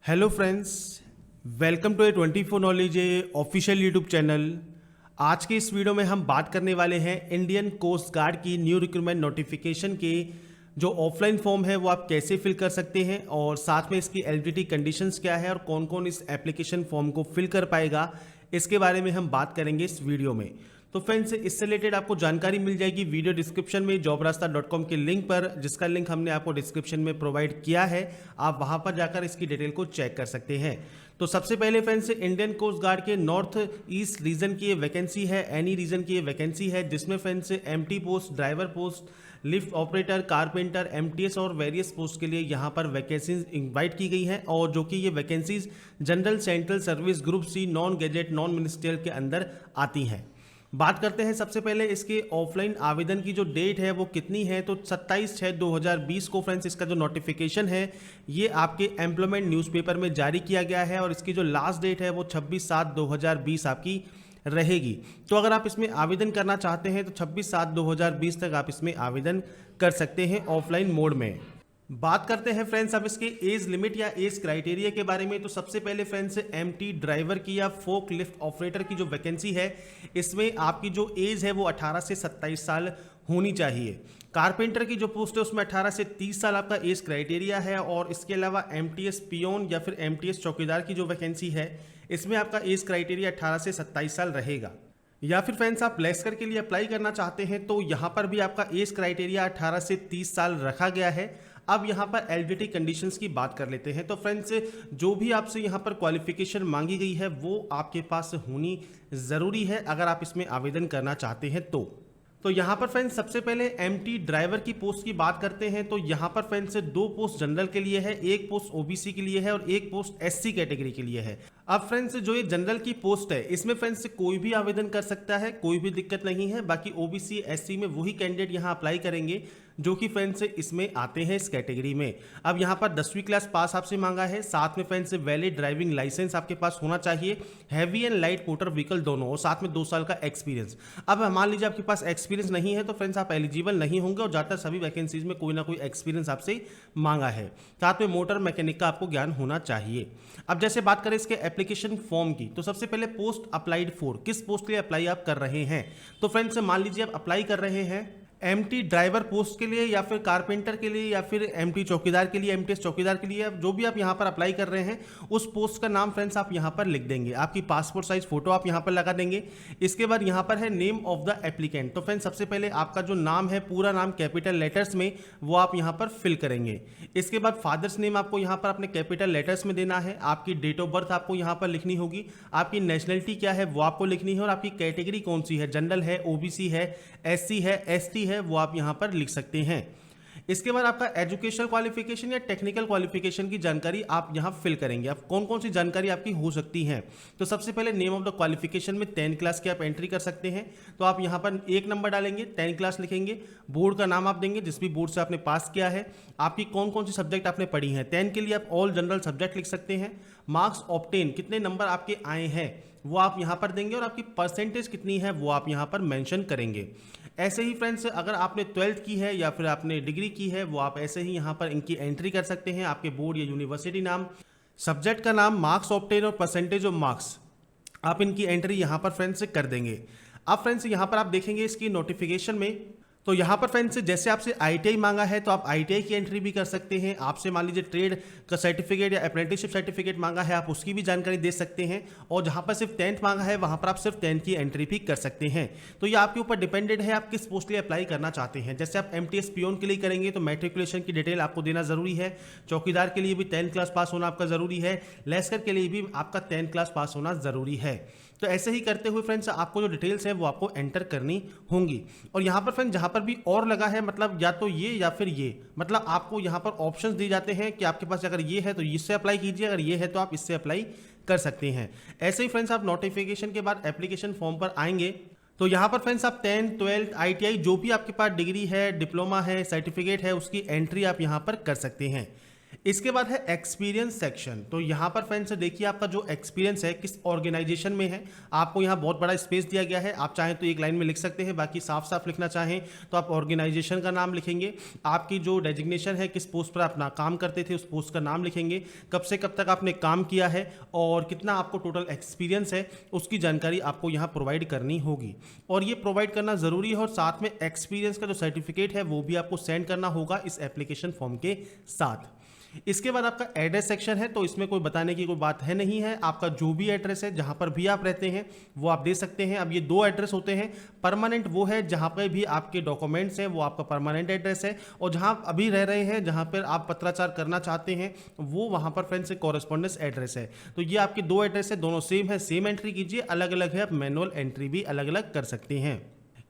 Hello friends, welcome to A24 knowledge official YouTube channel. आज के इस वीडियो में हम बात करने वाले हैं इंडियन कोस्ट गार्ड की न्यू रिक्रूटमेंट नोटिफिकेशन के जो ऑफलाइन फॉर्म है वो आप कैसे फिल कर सकते हैं और साथ में इसकी एलिजिबिलिटी कंडीशंस क्या है और कौन कौन इस एप्लीकेशन फॉर्म को फिल कर पाएगा, इसके बारे में हम बात करेंगे इस वीडियो में। तो फ्रेंड्स, इससे रिलेटेड आपको जानकारी मिल जाएगी वीडियो डिस्क्रिप्शन में jobrasta.com के लिंक पर, जिसका लिंक हमने आपको डिस्क्रिप्शन में प्रोवाइड किया है। आप वहां पर जाकर इसकी डिटेल को चेक कर सकते हैं। तो सबसे पहले फ्रेंड्स, इंडियन कोस्ट गार्ड के नॉर्थ ईस्ट रीजन की ये वैकेंसी है, एनी रीजन की ये वैकेंसी है, जिसमें friends MT post, driver post, lift operator, carpenter, MTS और वेरियस पोस्ट के लिए यहाँ पर वैकेंसीज इनवाइट की गई हैं और जो कि ये vacancies general central service group C non gazetted non ministerial के अंदर आती हैं। बात करते हैं सबसे पहले इसके ऑफलाइन आवेदन की जो डेट है वो कितनी है। तो 27/6/2020 को फ्रेंड्स इसका जो नोटिफिकेशन है ये आपके एम्प्लॉयमेंट न्यूज़पेपर में जारी किया गया है और इसकी जो लास्ट डेट है वो 26/7/2020 आपकी रहेगी। तो अगर आप इसमें आवेदन करना चाहते हैं तो 26/7/2020 तक आप इसमें आवेदन कर सकते हैं ऑफलाइन मोड में। बात करते हैं फ्रेंड्स अब इसके एज लिमिट या एज क्राइटेरिया के बारे में। तो सबसे पहले फ्रेंड्स एमटी ड्राइवर की या फोक लिफ्ट ऑपरेटर की जो वैकेंसी है इसमें आपकी जो एज है वो 18 से 27 साल होनी चाहिए। कारपेंटर की जो पोस्ट है उसमें 18 से 30 साल आपका एज क्राइटेरिया है और इसके अलावा एमटीएस पियोन या फिर एमटीएस चौकीदार की जो वैकेंसी है इसमें आपका एज क्राइटेरिया 18 से 27 साल रहेगा। या फिर फ्रेंड्स आप लेस्कर के लिए अप्लाई करना चाहते हैं तो यहाँ पर भी आपका एज क्राइटेरिया 18 से 30 साल रखा गया है। अब यहाँ पर एलिजिबिलिटी कंडीशंस की बात कर लेते हैं। तो फ्रेंड्स जो भी आपसे यहाँ पर क्वालिफिकेशन मांगी गई है वो आपके पास होनी ज़रूरी है अगर आप इसमें आवेदन करना चाहते हैं तो यहाँ पर फ्रेंड्स सबसे पहले एमटी ड्राइवर की पोस्ट की बात करते हैं। तो यहाँ पर फ्रेंड्स 2 पोस्ट जनरल के लिए है, एक पोस्ट ओबीसी के लिए है और एक पोस्ट एससी कैटेगरी के लिए है। अब फ्रेंड्स जो ये जनरल की पोस्ट है इसमें फ्रेंड्स कोई भी आवेदन कर सकता है, कोई भी दिक्कत नहीं है। बाकी ओबीसी एससी में वही कैंडिडेट यहाँ अप्लाई करेंगे जो कि फ्रेंड्स इसमें आते हैं इस कैटेगरी में। अब यहाँ पर 10वीं क्लास पास आपसे मांगा है, साथ में फ्रेंड्स वैलिड ड्राइविंग लाइसेंस आपके पास होना चाहिए, heavy and light motor vehicle दोनों, और साथ में 2 साल का एक्सपीरियंस। अब मान लीजिए आपके पास एक्सपीरियंस नहीं है तो फ्रेंड्स आप एलिजिबल नहीं होंगे और ज़्यादातर सभी वैकेंसीज में कोई ना कोई एक्सपीरियंस आपसे मांगा है। साथ में मोटर मैकेनिक का आपको ज्ञान होना चाहिए। अब जैसे बात करें इसके एप्लीकेशन फॉर्म की, तो सबसे पहले पोस्ट अप्लाइड फॉर, किस पोस्ट के लिए अप्लाई आप कर रहे हैं। तो फ्रेंड्स मान लीजिए आप अप्लाई कर रहे हैं एमटी ड्राइवर पोस्ट के लिए या फिर कारपेंटर के लिए या फिर एमटी चौकीदार के लिए, एमटीएस चौकीदार के लिए, जो भी आप यहाँ पर अप्लाई कर रहे हैं उस पोस्ट का नाम फ्रेंड्स आप यहाँ पर लिख देंगे। आपकी पासपोर्ट साइज फोटो आप यहाँ पर लगा देंगे। इसके बाद यहाँ पर है नेम ऑफ द एप्लीकेंट। तो फ्रेंड्स सबसे पहले आपका जो नाम है पूरा नाम कैपिटल लेटर्स में वो आप यहाँ पर फिल करेंगे। इसके बाद फादर्स नेम आपको यहाँ पर अपने कैपिटल लेटर्स में देना है। आपकी डेट ऑफ बर्थ आपको यहाँ पर लिखनी होगी, आपकी नेशनलिटी क्या है वो आपको लिखनी है और आपकी कैटेगरी कौन सी है, जनरल है, ओबीसी है, एससी है, एसटी है, वो आप यहां पर लिख सकते हैं। इसके बाद आपका एजुकेशनल क्वालिफिकेशन या टेक्निकल क्वालिफिकेशन की जानकारी आप यहां फिल करेंगे। आप कौन कौन सी जानकारी आपकी हो सकती है। तो सबसे पहले नेम ऑफ द क्वालिफिकेशन में 10 क्लास की आप एंट्री कर सकते हैं। तो आप यहां पर 1 नंबर डालेंगे, 10 क्लास लिखेंगे, बोर्ड का नाम आप देंगे जिस भी बोर्ड से आपने पास किया है, आपकी कौन कौन सी सब्जेक्ट आपने पढ़ी है। 10 के लिए आप ऑल जनरल सब्जेक्ट लिख सकते हैं। मार्क्स ऑब्टेन, कितने नंबर आपके आए हैं वो आप यहां पर देंगे और आपकी परसेंटेज कितनी है वो आप यहां पर मेंशन करेंगे। ऐसे ही फ्रेंड्स अगर आपने 12th की है या फिर आपने डिग्री की है वो आप ऐसे ही यहाँ पर इनकी एंट्री कर सकते हैं। आपके बोर्ड या यूनिवर्सिटी नाम, सब्जेक्ट का नाम, मार्क्स ऑब्टेन और परसेंटेज ऑफ मार्क्स, आप इनकी एंट्री यहाँ पर फ्रेंड्स कर देंगे। अब फ्रेंड्स यहाँ पर आप देखेंगे इसकी नोटिफिकेशन में, तो यहाँ पर फ्रेंड्स जैसे आपसे आईटीआई मांगा है तो आप आईटीआई की एंट्री भी कर सकते हैं। आपसे मान लीजिए ट्रेड का सर्टिफिकेट या अप्रेंटिसशिप सर्टिफिकेट मांगा है, आप उसकी भी जानकारी दे सकते हैं। और जहाँ पर सिर्फ 10th मांगा है वहाँ पर आप सिर्फ 10th की एंट्री भी कर सकते हैं। तो ये आपके ऊपर डिपेंडेंट है आप किस पोस्ट के लिए अप्लाई करना चाहते हैं। जैसे आप एमटीएस पियोन के लिए करेंगे तो मैट्रिकुलेशन की डिटेल आपको देना जरूरी है। चौकीदार के लिए भी 10th क्लास पास होना आपका जरूरी है। लेस्कर के लिए भी आपका 10th क्लास पास होना जरूरी है। तो ऐसे ही करते हुए फ्रेंड्स आपको जो डिटेल्स है वो आपको एंटर करनी होंगी। और यहाँ पर फ्रेंड्स जहाँ पर भी और लगा है मतलब या तो ये या फिर ये, मतलब आपको यहाँ पर ऑप्शंस दिए जाते हैं कि आपके पास अगर ये है तो इससे अप्लाई कीजिए, अगर ये है तो आप इससे अप्लाई कर सकते हैं। ऐसे ही फ्रेंड्स आप नोटिफिकेशन के बाद एप्लीकेशन फॉर्म पर आएंगे तो यहाँ पर फ्रेंड्स आप 10th 12th आईटीआई जो भी आपके पास डिग्री है, डिप्लोमा है, सर्टिफिकेट है, उसकी एंट्री आप यहाँ पर कर सकते हैं। इसके बाद है एक्सपीरियंस सेक्शन। तो यहाँ पर फ्रेंड्स देखिए आपका जो एक्सपीरियंस है किस ऑर्गेनाइजेशन में है, आपको यहाँ बहुत बड़ा स्पेस दिया गया है। आप चाहें तो एक लाइन में लिख सकते हैं, बाकी साफ साफ लिखना चाहें तो आप ऑर्गेनाइजेशन का नाम लिखेंगे, आपकी जो डेजिग्नेशन है किस पोस्ट पर अपना काम करते थे उस पोस्ट का नाम लिखेंगे, कब से कब तक आपने काम किया है और कितना आपको टोटल एक्सपीरियंस है उसकी जानकारी आपको यहाँ प्रोवाइड करनी होगी। और ये प्रोवाइड करना ज़रूरी है और साथ में एक्सपीरियंस का जो सर्टिफिकेट है वो भी आपको सेंड करना होगा इस एप्लीकेशन फॉर्म के साथ। इसके बाद आपका एड्रेस सेक्शन है, तो इसमें कोई बताने की कोई बात है नहीं है। आपका जो भी एड्रेस है जहां पर भी आप रहते हैं वो आप दे सकते हैं। अब ये दो एड्रेस होते हैं, परमानेंट वो है जहां पर भी आपके डॉक्यूमेंट्स हैं वो आपका परमानेंट एड्रेस है, और जहां आप अभी रह रहे हैं जहां पर आप पत्राचार करना चाहते हैं वो वहां पर फ्रेंड्स कॉरेस्पॉन्डेंस एड्रेस है। तो ये आपके दो एड्रेस है, दोनों सेम है, सेम एंट्री कीजिए। अलग अलग है, आप मैनुअल एंट्री भी अलग अलग कर सकते हैं।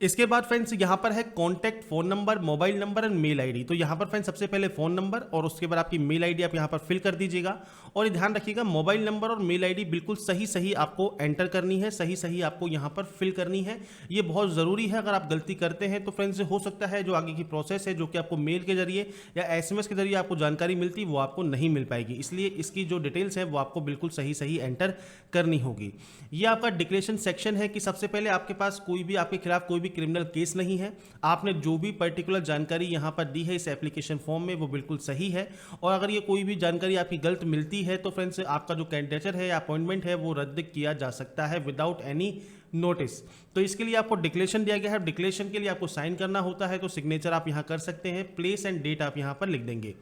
इसके बाद फ्रेंड्स यहाँ पर है contact phone number, mobile number and mail ID. तो यहाँ पर फ्रेंड्स सबसे पहले फोन नंबर और उसके बाद आपकी मेल आईडी आप यहाँ पर फिल कर दीजिएगा। और ये ध्यान रखिएगा मोबाइल नंबर और मेल आईडी बिल्कुल सही सही आपको एंटर करनी है, सही सही आपको यहाँ पर फिल करनी है। ये बहुत ज़रूरी है, अगर आप गलती करते हैं तो फ्रेंड्स हो सकता है जो आगे की प्रोसेस है जो कि आपको मेल के जरिए या SMS के जरिए आपको जानकारी मिलती वो आपको नहीं मिल पाएगी। इसलिए इसकी जो डिटेल्स है वो आपको बिल्कुल सही सही एंटर करनी होगी। ये आपका डिक्लेरेशन सेक्शन है कि सबसे पहले आपके पास कोई भी आपके खिलाफ कोई भी क्रिमिनल केस नहीं है। आपने जो भी पर्टिकुलर जानकारी यहाँ पर दी है इस एप्लीकेशन फॉर्म में वो बिल्कुल सही है। और अगर ये कोई भी जानकारी आपकी गलत मिलती है तो फ्रेंड्स आपका जो कैंडिडेचर है या अपॉइंटमेंट है वो रद्द किया जा सकता है विदाउट एनी नोटिस। तो इसके लिए आपको डिक्लेरेशन दिया गया है। डिक्लेरेशन के लिए आपको साइन करना होता है, तो सिग्नेचर आप यहां कर सकते हैं, प्लेस एंड डेट आप यहां पर लिख देंगे।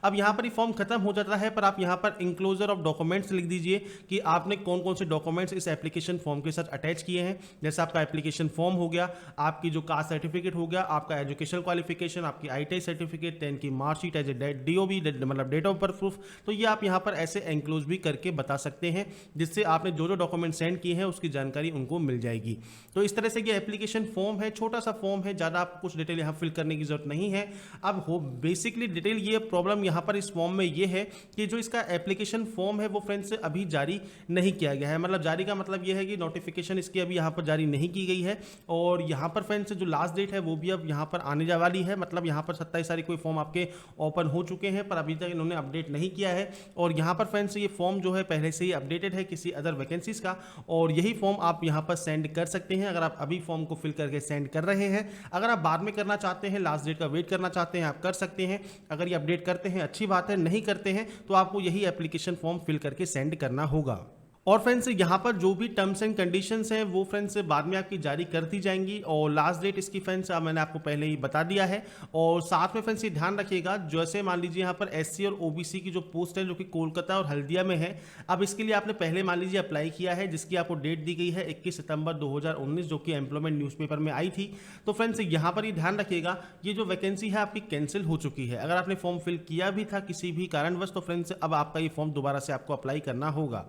अब यहां पर ये फॉर्म खत्म हो जाता है, पर आप यहां पर इंक्लोजर ऑफ डॉक्यूमेंट्स लिख दीजिए कि आपने कौन कौन से डॉक्यूमेंट्स इस एप्लीकेशन फॉर्म के साथ अटैच किए हैं। जैसे आपका एप्लीकेशन फॉर्म हो गया, आपकी जो कास्ट सर्टिफिकेट हो गया, आपका एजुकेशन क्वालिफिकेशन, आपकी ITI सर्टिफिकेट, 10 की मार्कशीट, एज ए DOB मतलब डेट ऑफ बर्थ प्रूफ। तो ये आप यहां पर ऐसे एंक्लोज भी करके बता सकते हैं, जिससे आपने जो जो डॉक्यूमेंट सेंड किए हैं उसकी जानकारी उनको मिल जाएगी। तो इस तरह से ये एप्लीकेशन फॉर्म है, छोटा सा फॉर्म है, ज़्यादा आपको कुछ डिटेल यहाँ फिल करने की जरूरत नहीं है। अब हो बेसिकली डिटेल ये प्रॉब्लम यहाँ पर इस फॉर्म में ये है कि जो इसका एप्लीकेशन फॉर्म है वो फ्रेंड्स अभी जारी नहीं किया गया है। मतलब जारी का मतलब ये है कि नोटिफिकेशन इसकी अभी यहाँ पर जारी नहीं की गई है। और यहाँ पर फ्रेंड्स जो लास्ट डेट है वो भी अब यहाँ पर आने जा वाली है। मतलब यहाँ पर 27 तारीख को फॉर्म आपके ओपन हो चुके हैं, पर अभी तक इन्होंने अपडेट नहीं किया है। और यहाँ पर फ्रेंड्स ये फॉर्म जो है पहले से ही अपडेटेड है किसी अदर वैकेंसीज का, और यही फॉर्म आप यहाँ पर सेंड कर सकते हैं अगर आप अभी फॉर्म को फिल करके सेंड कर रहे हैं। अगर आप बाद में करना चाहते हैं, लास्ट डेट का वेट करना चाहते हैं, आप कर सकते हैं। अगर ये अपडेट करते हैं अच्छी बात है, नहीं करते हैं तो आपको यही एप्लीकेशन फॉर्म फिल करके सेंड करना होगा। और फ्रेंड्स यहाँ पर जो भी टर्म्स एंड कंडीशंस हैं वो फ्रेंड्स बाद में आपकी जारी कर दी जाएंगी, और लास्ट डेट इसकी फ्रेंड्स मैंने आपको पहले ही बता दिया है। और साथ में फ्रेंड्स ये ध्यान रखिएगा, जैसे मान लीजिए यहाँ पर SC और OBC की जो पोस्ट है जो कि कोलकाता और हल्दिया में है, अब इसके लिए आपने पहले मान लीजिए अप्लाई किया है, जिसकी आपको डेट दी गई है 21 सितंबर 2019, जो कि एम्प्लॉयमेंट न्यूज़पेपर में आई थी। तो फ्रेंड्स यहाँ पर ये ध्यान रखिएगा, ये जो वैकेंसी है आपकी कैंसिल हो चुकी है। अगर आपने फॉर्म फिल किया भी था किसी भी कारणवश तो फ्रेंड्स अब आपका ये फॉर्म दोबारा से आपको अप्लाई करना होगा।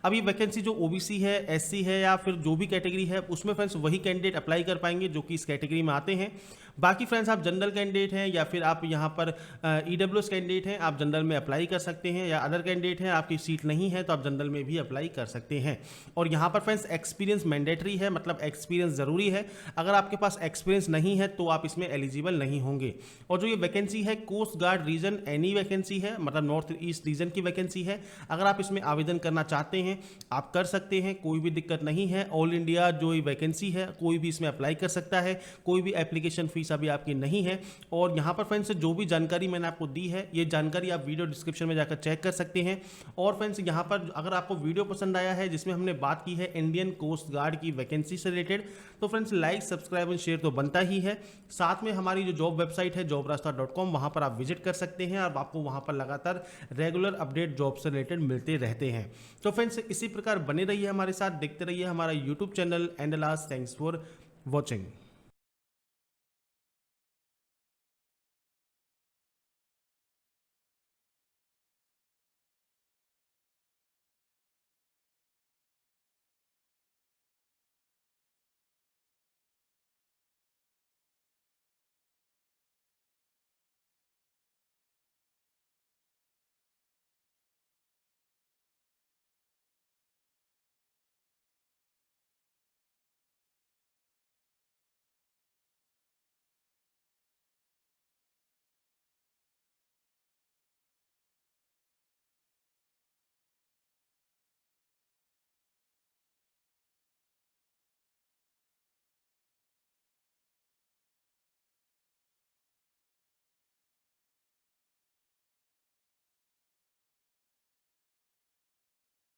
अब ये वैकेंसी जो OBC है, SC है या फिर जो भी कैटेगरी है उसमें फ्रेंड्स वही कैंडिडेट अप्लाई कर पाएंगे जो कि इस कैटेगरी में आते हैं। बाकी फ्रेंड्स आप जनरल कैंडिडेट हैं या फिर आप यहाँ पर EWS कैंडिडेट हैं, आप जनरल में अप्लाई कर सकते हैं, या अदर कैंडिडेट हैं आपकी सीट नहीं है तो आप जनरल में भी अप्लाई कर सकते हैं। और यहाँ पर फ्रेंड्स एक्सपीरियंस मैंडेटरी है, मतलब एक्सपीरियंस ज़रूरी है। अगर आपके पास एक्सपीरियंस नहीं है तो आप इसमें एलिजिबल नहीं होंगे। और जो ये वैकेंसी है coast guard region NE vacancy है, मतलब नॉर्थ ईस्ट रीजन की वैकेंसी है। अगर आप इसमें आवेदन करना चाहते हैं आप कर सकते हैं, कोई भी दिक्कत नहीं है। ऑल इंडिया जो ये वैकेंसी है कोई भी इसमें अप्लाई कर सकता है, कोई भी एप्लीकेशन फीस अभी आपकी नहीं है। और यहाँ पर फ्रेंड्स जो भी जानकारी मैंने आपको दी है ये जानकारी आप वीडियो डिस्क्रिप्शन में जाकर चेक कर सकते हैं। और फ्रेंड्स यहाँ पर अगर आपको वीडियो पसंद आया है जिसमें हमने बात की है इंडियन कोस्ट गार्ड की वैकेंसी से रिलेटेड, तो friends like subscribe and share तो बनता ही है। साथ में हमारी जो जॉब वेबसाइट है jobrasta.com, वहाँ पर आप विजिट कर सकते हैं और आपको वहाँ पर लगातार रेगुलर अपडेट जॉब से रिलेटेड मिलते रहते हैं। तो फ्रेंड्स इसी प्रकार बने रहिए हमारे साथ, देखते रहिए हमारा YouTube channel and last. Thanks for watching.